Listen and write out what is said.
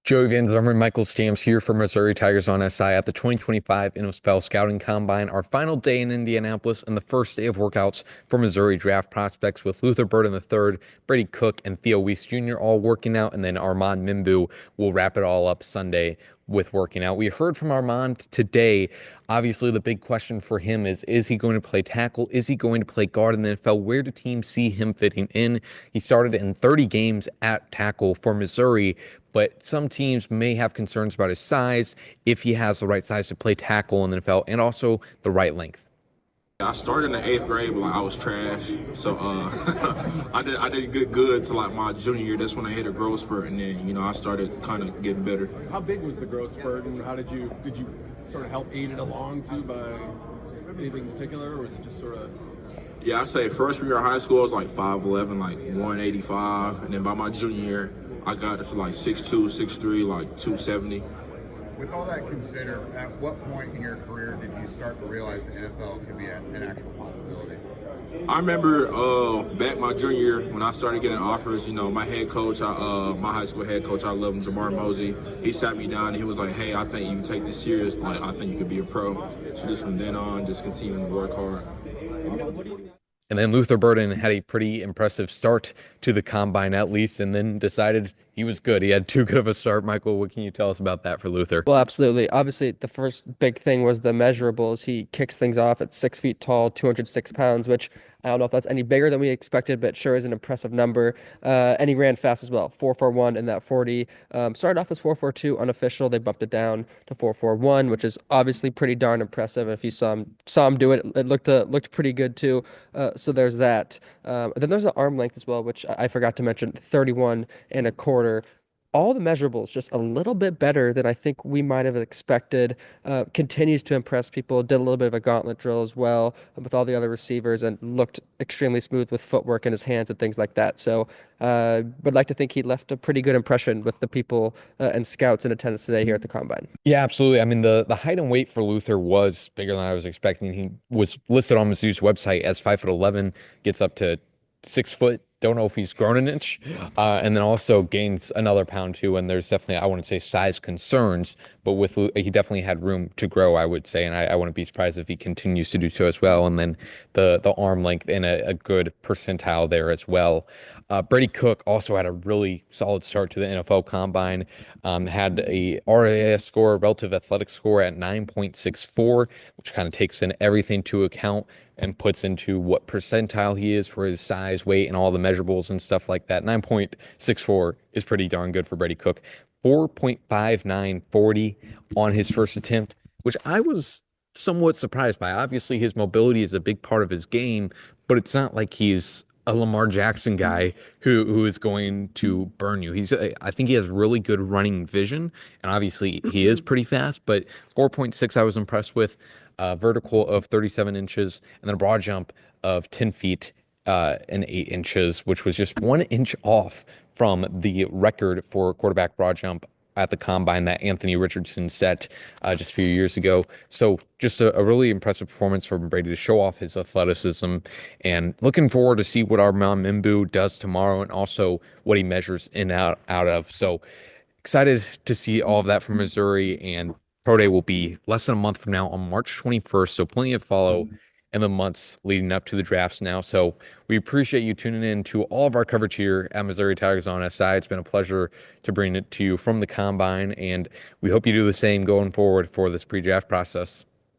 Joey Van Zimmer and Michael Stamps here for Missouri Tigers on SI at the 2025 NFL Scouting Combine, our final day in Indianapolis and the first day of workouts for Missouri draft prospects with Luther Burden III, Brady Cook, and Theo Weiss Jr. all working out, and then Armand Mimbu will wrap it all up Sunday with working out. We heard from Armand today. Obviously, the big question for him is he going to play tackle? Is he going to play guard in the NFL? Where do teams see him fitting in? He started in 30 games at tackle for Missouri, but some teams may have concerns about his size, if he has the right size to play tackle in the NFL, and also the right length. I started in the eighth grade, but I was trash. So I did good to like my junior year. That's when I hit a growth spurt, and then I started kind of getting better. How big was the growth spurt, and how did you sort of help aid it along too by anything in particular, or was it just sort of? Yeah, I say freshman year of high school I was like 5'11", like 185, and then by my junior year I got to like 6'2", 6'3", like 270. With all that considered, at what point in your career did you start to realize the NFL could be an actual possibility? I remember back my junior year when I started getting offers. My head coach, my high school head coach, I love him, Jamar Mosey. He sat me down and he was like, "Hey, I think you can take this serious. Like, I think you could be a pro." So just from then on, just continuing to work hard. And then Luther Burden had a pretty impressive start to the combine, at least, and then decided he was good. He had too good of a start. Michael, what can you tell us about that for Luther? Well, absolutely. Obviously, the first big thing was the measurables. He kicks things off at 6 feet tall, 206 pounds, which I don't know if that's any bigger than we expected, but sure is an impressive number. And he ran fast as well, 4.41 in that 40. Started off as 4.42 unofficial. They bumped it down to 4.41, which is obviously pretty darn impressive. If you saw him do it, it looked pretty good too. So there's that. Then there's the arm length as well, which I forgot to mention, 31 1/4. All the measurables just a little bit better than I think we might have expected. Continues to impress people. Did a little bit of a gauntlet drill as well with all the other receivers and looked extremely smooth with footwork in his hands and things like that. So would like to think he left a pretty good impression with the people and scouts in attendance today here at the Combine. Yeah, absolutely. I mean, the height and weight for Luther was bigger than I was expecting. He was listed on Mizzou's website as 5'11", gets up to 6 foot. Don't know if he's grown an inch, and then also gains another pound too. And there's definitely, I wouldn't say size concerns, but he definitely had room to grow, I would say, and I wouldn't be surprised if he continues to do so as well. And then the arm length in a good percentile there as well. Brady Cook also had a really solid start to the NFL Combine. Had a RAS score, relative athletic score at 9.64, which kind of takes in everything to account and puts into what percentile he is for his size, weight, and all the measurables and stuff like that. 9.64 is pretty darn good for Brady Cook. 4.5940 on his first attempt, which I was somewhat surprised by. Obviously, his mobility is a big part of his game, but it's not like he's a Lamar Jackson guy who is going to burn you. I think he has really good running vision, and obviously he is pretty fast, but 4.6 I was impressed with. Vertical of 37 inches, and then a broad jump of 10 feet and 8 inches, which was just 1 inch off from the record for quarterback broad jump at the Combine that Anthony Richardson set just a few years ago. So just a really impressive performance from Brady to show off his athleticism, and looking forward to see what Armand Mimbu does tomorrow and also what he measures in and out of. So excited to see all of that from Missouri, and Pro Day will be less than a month from now on March 21st, so plenty of follow in the months leading up to the drafts now. So we appreciate you tuning in to all of our coverage here at Missouri Tigers on SI. It's been a pleasure to bring it to you from the Combine, and we hope you do the same going forward for this pre-draft process.